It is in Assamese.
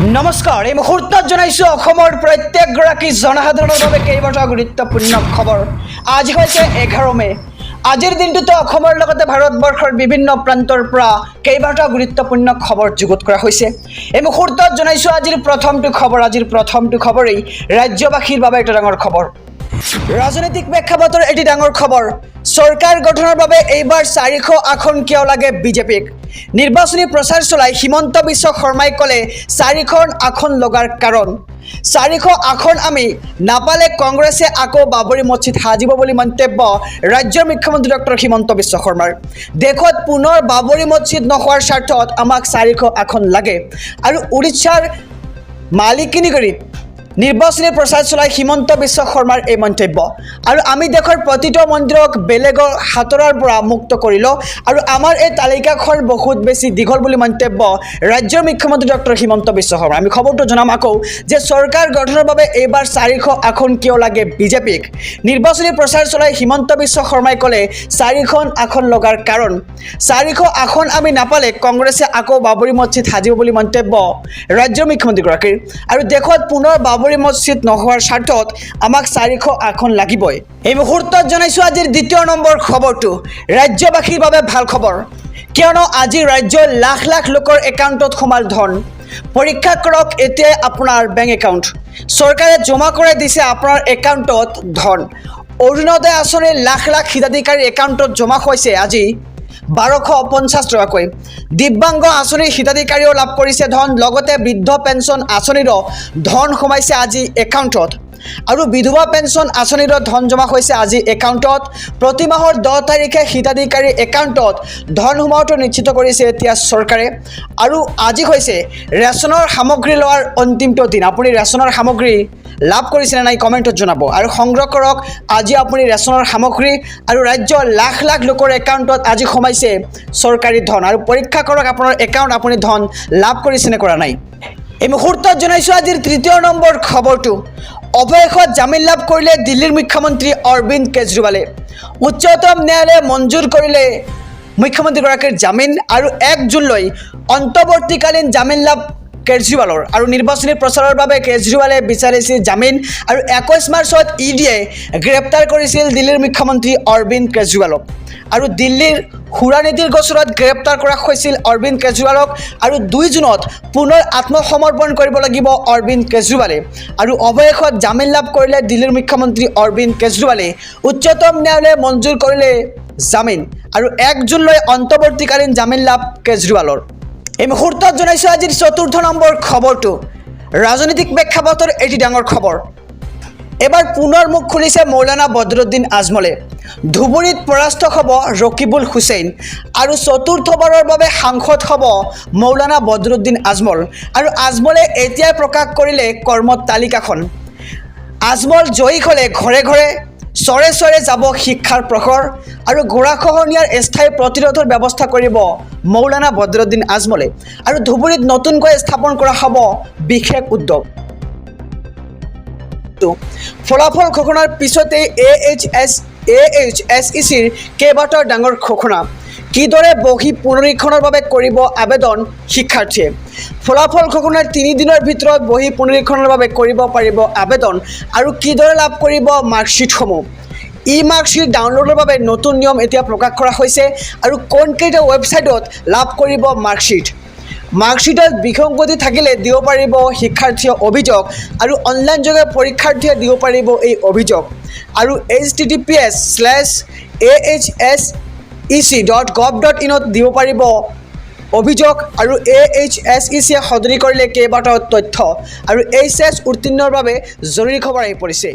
নমস্কাৰ এই মুহূৰ্তত জনাইছো অসমৰ প্ৰত্যেকগৰাকী জনসাধাৰণৰ বাবে কেইবাটাও গুৰুত্বপূৰ্ণ খবৰ। আজি হৈছে 11 মে। আজিৰ দিনটোতে অসমৰ লগতে ভাৰতবৰ্ষৰ বিভিন্ন প্ৰান্তৰ পৰা কেইবাটাও গুৰুত্বপূৰ্ণ খবৰ যুগুত কৰা হৈছে। এই মুহূৰ্তত জনাইছো আজিৰ প্ৰথমটো খবৰেই ৰাজ্যবাসীৰ বাবে এটা ডাঙৰ খবৰ। ৰাজনৈতিক প্ৰেক্ষাপটৰ এটি ডাঙৰ খবৰ। চৰকাৰ গঠনৰ বাবে এইবাৰ 400 আসন কিয় লাগে বিজেপিক? নিৰ্বাচনী প্ৰচাৰ চলাই হিমন্ত বিশ্ব শৰ্মাই ক'লে 400 আসন লগাৰ কাৰণ। 400 আসন আমি নাপালে কংগ্ৰেছে আকৌ বাবৰি মছজিদ সাজিব বুলি মন্তব্য ৰাজ্যৰ মুখ্যমন্ত্ৰী ডক্টৰ হিমন্ত বিশ্ব শৰ্মাৰ। দেশত পুনৰ বাবৰি মছজিদ নোহোৱাৰ স্বাৰ্থত আমাক 400 আসন লাগে। আৰু উৰিষ্যাৰ মালিকিনিগিৰিত নিৰ্বাচনী প্ৰচাৰ চলাই হিমন্ত বিশ্ব শৰ্মাৰ এই মন্তব্য। আৰু আমি দেশৰ প্ৰতিটো মন্দিৰক বেলেগৰ হাতৰৰ পৰা মুক্ত কৰিলো আৰু আমাৰ এই তালিকাখন বহুত বেছি দীঘল বুলি মন্তব্য ৰাজ্যৰ মুখ্যমন্ত্ৰী ডক্টৰ হিমন্ত বিশ্ব শৰ্মা। আমি খবৰটো জনাম আকৌ যে চৰকাৰ গঠনৰ বাবে এইবাৰ 400 আসন কিয় লাগে বিজেপিক? নিৰ্বাচনী প্ৰচাৰ চলাই হিমন্ত বিশ্ব শৰ্মাই ক'লে 400 আসন লগাৰ কাৰণ। 400 আসন আমি নাপালে কংগ্ৰেছে আকৌ বাবৰি মছজিদ সাজিব বুলি মন্তব্য ৰাজ্যৰ মুখ্যমন্ত্ৰীগৰাকীৰ। আৰু দেশত পুনৰ বাবৰি মছজিদ নোহোৱাৰ স্বাৰ্থত আমাক 400 আসন লাগিবই। এই মুহূৰ্তত জনাইছো আজিৰ দ্বিতীয় নম্বৰ খবৰটো ৰাজ্যবাসীৰ বাবে ভাল খবৰ। কিয়নো আজি ৰাজ্যৰ লাখ লাখ লোকৰ একাউণ্টত সোমাল ধন। পৰীক্ষা কৰক এতিয়াই আপোনাৰ বেংক একাউণ্ট। চৰকাৰে জমা কৰাই দিছে আপোনাৰ একাউণ্টত ধন। অৰুণোদয় আঁচনিৰ লাখ লাখ হিতাধিকাৰীৰ একাউণ্টত জমা হৈছে আজি 1250 টকাকৈ। দিব্যাংগ আঁচনিৰ হিতাধিকাৰীও লাভ কৰিছে ধন। লগতে বৃদ্ধ পেঞ্চন আঁচনিৰো ধন সোমাইছে আজি একাউণ্টত। আৰু বিধৱা পেঞ্চন আঁচনিৰো ধন জমা হৈছে আজি একাউণ্টত। প্ৰতি মাহৰ 10 তাৰিখে হিতাধিকাৰীৰ একাউণ্টত ধন সোমোৱাটো নিশ্চিত কৰিছে এতিয়া চৰকাৰে। আৰু আজি হৈছে ৰেচনৰ সামগ্ৰী লোৱাৰ অন্তিমটো দিন। আপুনি ৰেচনৰ সামগ্ৰী লাভ কৰিছেনে নাই কমেণ্টত জনাব। আৰু সংগ্ৰহ কৰক আজি আপুনি ৰেচনৰ সামগ্ৰী। আৰু ৰাজ্যৰ লাখ লাখ লোকৰ একাউণ্টত আজি সোমাইছে চৰকাৰী ধন। আৰু পৰীক্ষা কৰক আপোনাৰ একাউণ্ট আপুনি ধন লাভ কৰিছেনে কৰা নাই। এই মুহূৰ্তত জনাইছোঁ আজিৰ তৃতীয় নম্বৰ খবৰটো। অৱশেষত জামিন লাভ কৰিলে দিল্লীৰ মুখ্যমন্ত্ৰী অৰবিন্দ কেজৰিৱালে। উচ্চতম ন্যায়ালয়ে মঞ্জুৰ কৰিলে মুখ্যমন্ত্ৰীগৰাকীৰ জামিন। আৰু 1 জুনলৈ অন্তৱৰ্তীকালীন জামিন লাভ কেজৰিৱালৰ। আৰু নিৰ্বাচনী প্ৰচাৰৰ বাবে কেজৰিৱালে বিচাৰিছিল জামিন। আৰু 21 মাৰ্চত ইডিয়ে গ্ৰেপ্তাৰ কৰিছিল দিল্লীৰ মুখ্যমন্ত্ৰী অৰবিন্দ কেজৰিৱালক। আৰু দিল্লীৰ সুৰানীতিৰ গোচৰত গ্ৰেপ্তাৰ কৰা হৈছিল অৰবিন্দ কেজৰিৱালক। আৰু 2 জুনত পুনৰ আত্মসমৰ্পণ কৰিব লাগিব অৰবিন্দ কেজৰিৱালে। আৰু অৱশেষত জামিন লাভ কৰিলে দিল্লীৰ মুখ্যমন্ত্ৰী অৰবিন্দ কেজৰিৱালে। উচ্চতম ন্যায়ালয়ে মঞ্জুৰ কৰিলে জামিন। আৰু 1 জুনলৈ অন্তৱৰ্তীকালীন জামিন লাভ কেজৰিৱালৰ। এই মুহূৰ্তত জনাইছোঁ আজিৰ চতুৰ্থ নম্বৰ খবৰটো ৰাজনৈতিক প্ৰেক্ষাপটৰ এটি ডাঙৰ খবৰ। এবাৰ পুনৰ মুখ খুলিছে মৌলানা বদৰুদ্দিন আজমলে। ধুবুৰীত পৰাস্ত হ'ব ৰকিবুল হুছেইন। আৰু চতুৰ্থবাৰৰ বাবে সাংসদ হ'ব মৌলানা বদৰুদ্দিন আজমল। আৰু আজমলে এতিয়াই প্ৰকাশ কৰিলে কৰ্ম তালিকাখন। আজমল জয়ী হ'লে ঘৰে ঘৰে চৰে চৰে যাব শিক্ষাৰ প্ৰখৰ। আৰু গৰাখহনীয়াৰ স্থায়ী প্ৰতিৰোধৰ ব্যৱস্থা কৰিব মৌলানা বদৰুদ্দিন আজমলে। আৰু ধুবুৰীত নতুনকৈ স্থাপন কৰা হ'ব বিশেষ উদ্যোগ। ফলাফল ঘোষণাৰ পিছতে AHSECৰ কেইবাটাও ডাঙৰ ঘোষণা। কিদৰে বহি পুনৰীক্ষণৰ বাবে কৰিব আবেদন শিক্ষাৰ্থীয়ে? ফলাফল ঘোষণাৰ 3 দিনৰ ভিতৰত বহি পুনৰীক্ষণৰ বাবে কৰিব পাৰিব আবেদন। আৰু কিদৰে লাভ কৰিব মাৰ্কশ্বিটসমূহ? মাৰ্কশ্বিট ডাউনলোডৰ বাবে নতুন নিয়ম এতিয়া প্ৰকাশ কৰা হৈছে। আৰু কোনকেইটা ৱেবছাইটত লাভ কৰিব মাৰ্কশ্বিট? মাৰ্কশ্বিটত বিসংগতি থাকিলে দিব পাৰিব শিক্ষাৰ্থীয়ে অভিযোগ। আৰু অনলাইনযোগে পৰীক্ষাৰ্থীয়ে দিব পাৰিব এই অভিযোগ। আৰু https://ahsec.gov.in দিব পাৰিব অভিযোগ। আৰু AHSECয়ে সদৰি কৰিলে কেইবাটাও তথ্য। আৰু HS উত্তীৰ্ণৰ বাবে জৰুৰী খবৰ আহি পৰিছে।